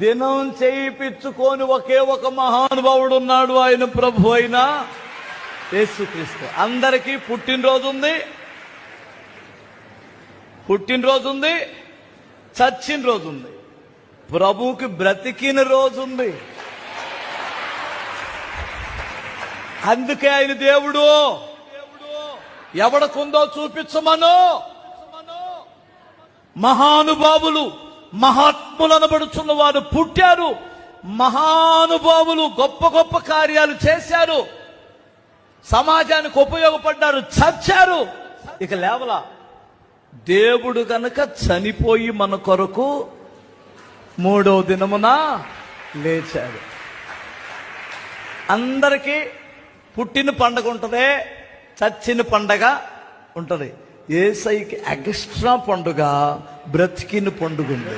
దినం చేయించుకొని ఒకే ఒక మహానుభావుడు ఉన్నాడు, ఆయన ప్రభు అయిన యేసుక్రీస్తు. అందరికీ పుట్టినరోజు ఉంది, చచ్చిన రోజు ఉంది. ప్రభువుకి బ్రతికిన రోజు ఉంది. అందుకే ఆయన దేవుడు. ఎవడకుందో చూపించమను. మహానుభావులు, మహాత్ములు అనబడుచున్న వారు పుట్టారు. మహానుభావులు గొప్ప గొప్ప కార్యాలు చేశారు, సమాజానికి ఉపయోగపడ్డారు, చచ్చారు, ఇక లేవలా. దేవుడు గనక చనిపోయి మన కొరకు 3వ దినమున లేచాడు. అందరికీ పుట్టిన పండగ ఉంటది, చచ్చిన పండగ ఉంటది. యేసయ్యకి ఎక్స్ట్రా పండుగ బ్రతికిన పండుగ ఉంది.